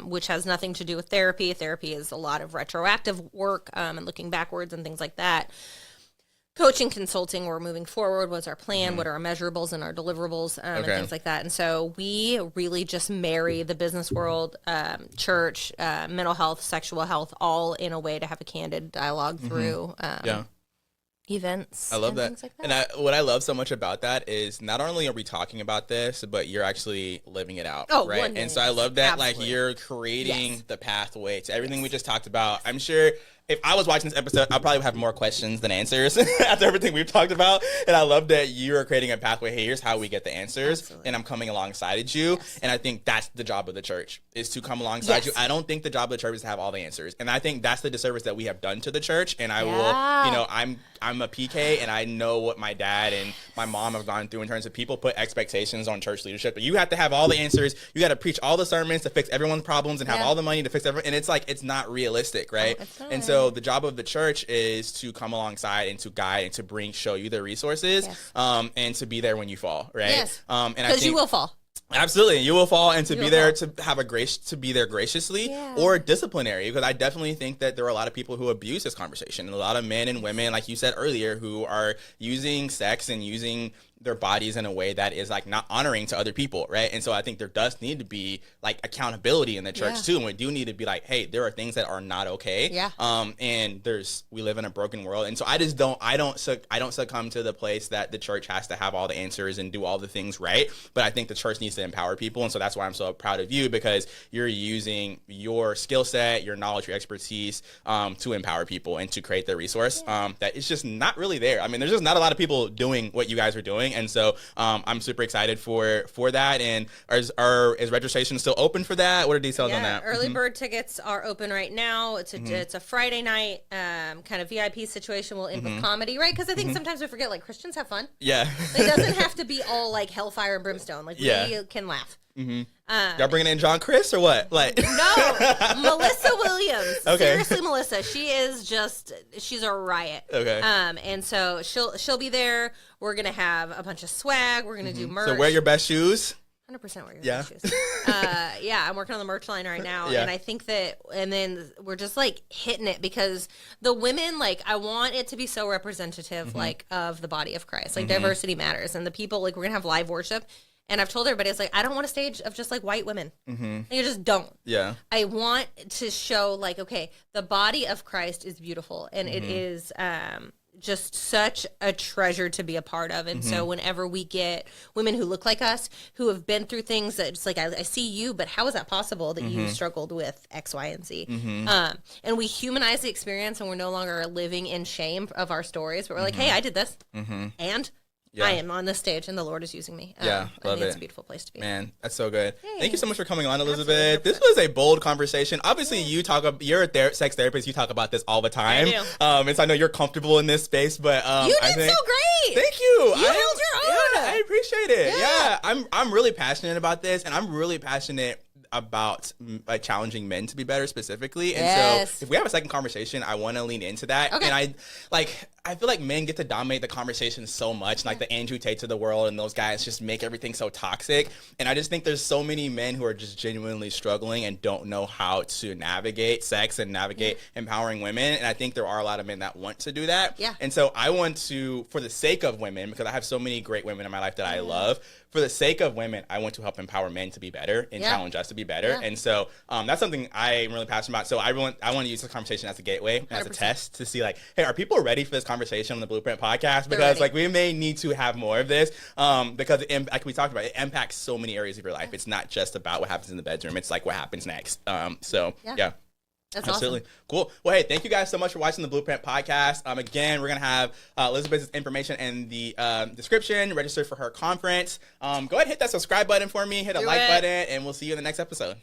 which has nothing to do with therapy. Therapy is a lot of retroactive work and looking backwards and things like that. Coaching, consulting, we're moving forward. What's our plan? What are our measurables and our deliverables and things like that? And so we really just marry the business world, church, mental health, sexual health, all in a way to have a candid dialogue through events. I love that. Things like that. And what I love so much about that is not only are we talking about this, but you're actually living it out. Oh, right. And so I love that, like, you're creating the pathway to everything we just talked about. I'm sure if I was watching this episode, I'll probably have more questions than answers after everything we've talked about. And I love that you are creating a pathway. Hey, here's how we get the answers. And I'm coming alongside you. And I think that's the job of the church, is to come alongside you. I don't think the job of the church is to have all the answers. And I think that's the disservice that we have done to the church. And I will, I'm a PK, and I know what my dad and my mom have gone through in terms of people put expectations on church leadership. But you have to have all the answers. You got to preach all the sermons to fix everyone's problems and have all the money to fix everything. And it's like, it's not realistic, right? And so the job of the church is to come alongside and to guide and to show you the resources, and to be there when you fall, right? Because you will fall. Absolutely. You will fall and to be there to have a grace to be there graciously or disciplinary, because I definitely think that there are a lot of people who abuse this conversation, and a lot of men and women, like you said earlier, who are using sex and using their bodies in a way that is like not honoring to other people, right? And so I think there does need to be like accountability in the church too, and we do need to be like, hey, there are things that are not okay. And we live in a broken world, and so I don't succumb to the place that the church has to have all the answers and do all the things right. But I think the church needs to empower people, and so that's why I'm so proud of you, because you're using your skill set, your knowledge, your expertise to empower people and to create the resource that is just not really there. I mean, there's just not a lot of people doing what you guys are doing. And so I'm super excited for that. And is registration still open for that? What are details on that? Early bird tickets are open right now. It's a Friday night kind of VIP situation. We'll end with comedy, right? Because I think sometimes we forget, like, Christians have fun. Yeah. It doesn't have to be all like hellfire and brimstone. Like, we can laugh. Y'all bringing in John Chris or what? Like no, Melissa Williams. Okay. Seriously, Melissa, she's a riot. Okay. And so she'll be there. We're gonna have a bunch of swag. We're gonna do merch. So wear your best shoes. 100% wear your best shoes. I'm working on the merch line right now, and I think that, and then we're just like hitting it, because the women, like, I want it to be so representative, like, of the body of Christ. Like, diversity matters, and the people, like, we're gonna have live worship. And I've told everybody, it's like, I don't want a stage of just like white women. You just don't. Yeah. I want to show, like, okay, the body of Christ is beautiful, and it is just such a treasure to be a part of. And so whenever we get women who look like us, who have been through things that it's like, I see you, but how is that possible that you struggled with X, Y, and Z? And we humanize the experience, and we're no longer living in shame of our stories, but we're like, hey, I did this. And I am on this stage, and the Lord is using me. Love it. It's a beautiful place to be. Man, that's so good. Hey. Thank you so much for coming on, Elizabeth. This was a bold conversation. Obviously, you're a sex therapist. You talk about this all the time. I do. And so I know you're comfortable in this space, but you did so great. Thank you. You held your own. I appreciate it. Yeah, I'm really passionate about this, and I'm really passionate about like challenging men to be better specifically. And so if we have a second conversation, I want to lean into that. And I feel like men get to dominate the conversation so much, like the Andrew Tates of the world, and those guys just make everything so toxic. And I just think there's so many men who are just genuinely struggling and don't know how to navigate sex and navigate empowering women. And I think there are a lot of men that want to do that. And so I want to, for the sake of women, because I have so many great women in my life that I love, for the sake of women, I want to help empower men to be better and challenge us to be better. And so that's something I'm really passionate about. So I want to use this conversation as a gateway, and as a test to see, like, hey, are people ready for this conversation on the Blueprint podcast? Because like, we may need to have more of this, because like we talked about, it impacts so many areas of your life. It's not just about what happens in the bedroom. It's like what happens next. That's absolutely awesome. Cool. Well, hey, thank you guys so much for watching the Blueprint podcast. Again, we're going to have Elizabeth's information in the description. Register for her conference. Go ahead and hit that subscribe button for me. Hit a like button, and we'll see you in the next episode.